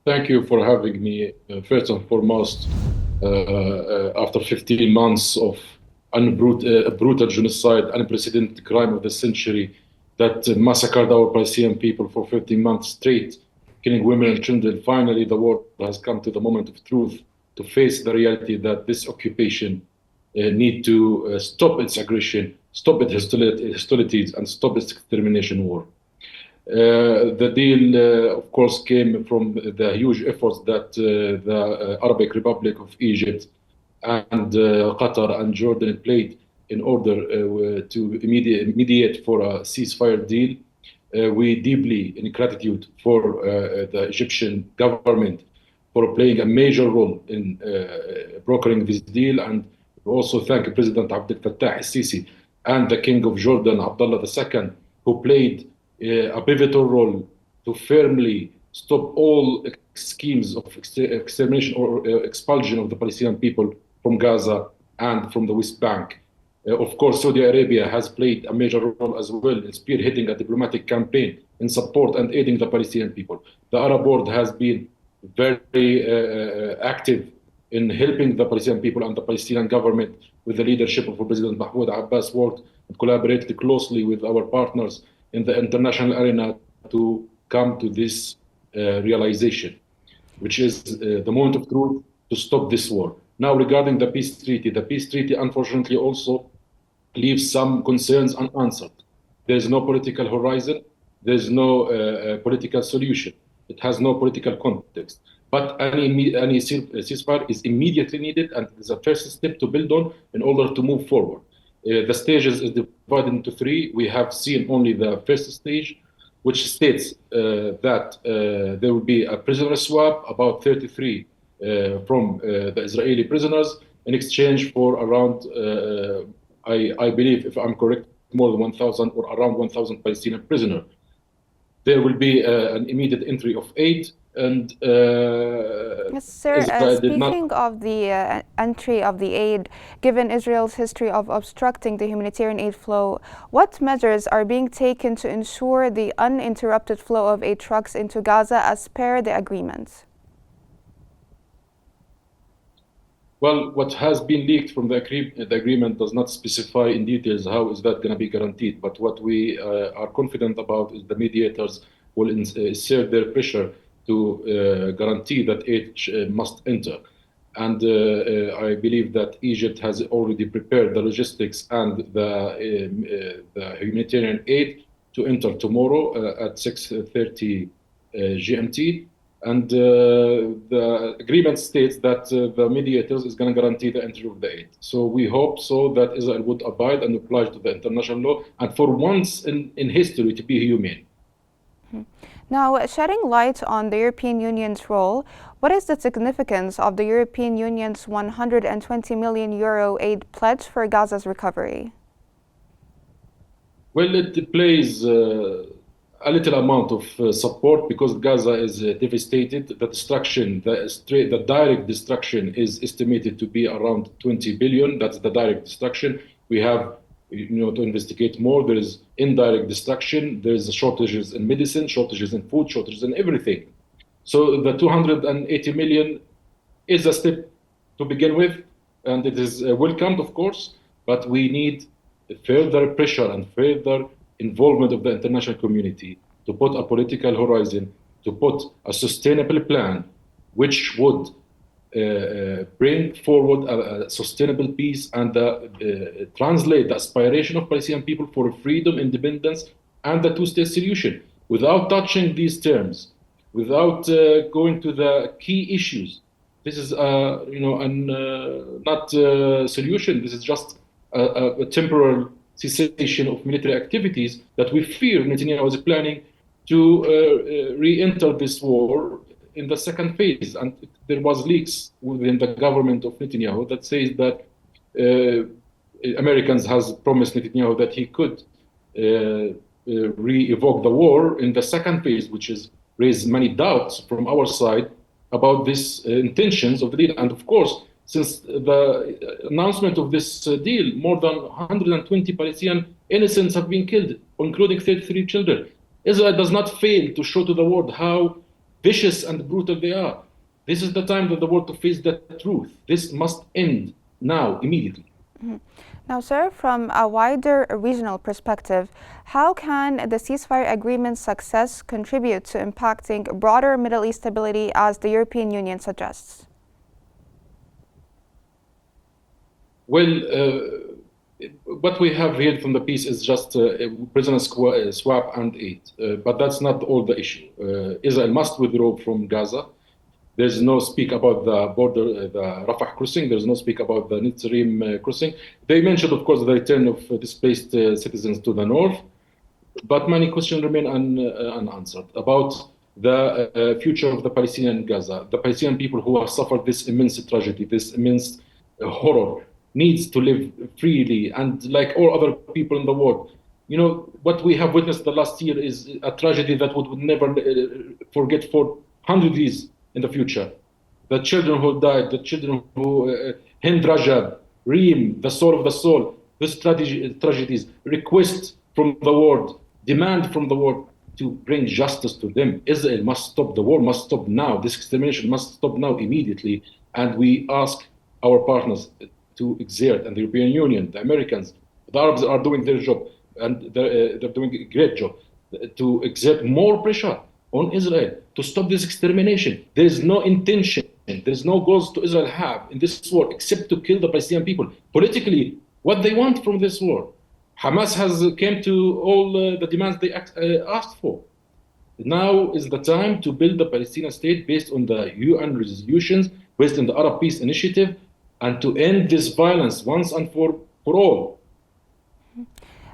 Thank you for having me. First and foremost, after 15 months of brutal genocide, unprecedented crime of the century that massacred our Palestinian people for 15 months straight, killing women and children, finally the world has come to the moment of truth to face the reality that this occupation need to stop its aggression, stop its hostilities, and stop its extermination war. The deal, of course, came from the huge efforts that the Arabic Republic of Egypt and Qatar and Jordan played in order to mediate for a ceasefire deal. We deeply in gratitude for the Egyptian government for playing a major role in brokering this deal, and also thank President Abdel Fattah al-Sisi and the King of Jordan, Abdullah II, who played a pivotal role to firmly stop all schemes of extermination or expulsion of the Palestinian people from Gaza and from the West Bank. Of course, Saudi Arabia has played a major role as well in spearheading a diplomatic campaign in support and aiding the Palestinian people. The Arab world has been very active in helping the Palestinian people, and the Palestinian government, with the leadership of President Mahmoud Abbas, worked and collaborated closely with our partners in the international arena to come to this realization, which is the moment of truth to stop this war. Now, regarding the peace treaty unfortunately also leaves some concerns unanswered. There is no political horizon, there is no political solution. It has no political context. But any ceasefire is immediately needed, and it is a first step to build on in order to move forward. The stages is divided into three. We have seen only the first stage, which states that there will be a prisoner swap, about 33 from the Israeli prisoners, in exchange for around, I believe, if I'm correct, more than 1,000 or around 1,000 Palestinian prisoners. There will be an immediate entry of aid, and yes, sir. Speaking of the entry of the aid, given Israel's history of obstructing the humanitarian aid flow, what measures are being taken to ensure the uninterrupted flow of aid trucks into Gaza as per the agreement? Well, what has been leaked from the agreement does not specify in details how is that going to be guaranteed. But what we are confident about is the mediators will exert their pressure to guarantee that aid must enter. And I believe that Egypt has already prepared the logistics and the humanitarian aid to enter tomorrow at 6:30 GMT. And the agreement states that the mediators is going to guarantee the entry of the aid. So we hope so that Israel would abide and oblige to the international law, and for once in history to be humane. Now, shedding light on the European Union's role, what is the significance of the European Union's €120 million aid pledge for Gaza's recovery? Well, it plays a little amount of support because Gaza is devastated. The destruction, the direct destruction is estimated to be around 20 billion. That's the direct destruction. We have to investigate more. There is indirect destruction. There is shortages in medicine, shortages in food, shortages in everything. So the 280 million is a step to begin with, and it is welcomed, of course, but we need further pressure and further involvement of the international community to put a political horizon, to put a sustainable plan, which would bring forward a sustainable peace and translate the aspiration of Palestinian people for freedom, independence, and the two-state solution. Without touching these terms, without going to the key issues, this is not a solution. This is just a temporary cessation of military activities that we fear Netanyahu is planning to re-enter this war in the second phase. And there was leaks within the government of Netanyahu that says that Americans has promised Netanyahu that he could re-evoke the war in the second phase, which is raised many doubts from our side about these intentions of the deal. And of course, since the announcement of this deal, more than 120 Palestinian innocents have been killed, including 33 children. Israel does not fail to show to the world how vicious and brutal they are. This is the time that the world to face that truth. This must end now, immediately. Mm-hmm. Now, sir, from a wider regional perspective, how can the ceasefire agreement's success contribute to impacting broader Middle East stability as the European Union suggests? Well, what we have here from the peace is just prisoner swap and aid. But that's not all the issue. Israel must withdraw from Gaza. There's no speak about the border, the Rafah crossing. There's no speak about the Netzarim crossing. They mentioned, of course, the return of displaced citizens to the north, but many questions remain unanswered about the future of the Palestinian Gaza. The Palestinian people who have suffered this immense tragedy, this immense horror, needs to live freely and like all other people in the world. You know, what we have witnessed the last year is a tragedy that we would never forget for 100 years in the future. The children who died, the children who, Hind Rajab, Reem, the soul of the soul, these tragedies, request from the world, demand from the world to bring justice to them. Israel must stop, the war must stop now. This extermination must stop now immediately. And we ask our partners to exert, and the European Union, the Americans, the Arabs are doing their job, and they're doing a great job, to exert more pressure on Israel to stop this extermination. There is no intention, there is no goals to Israel have in this war except to kill the Palestinian people. Politically, what they want from this war. Hamas has came to all the demands they asked for. Now is the time to build the Palestinian state based on the UN resolutions, based on the Arab Peace Initiative, and to end this violence once and for all.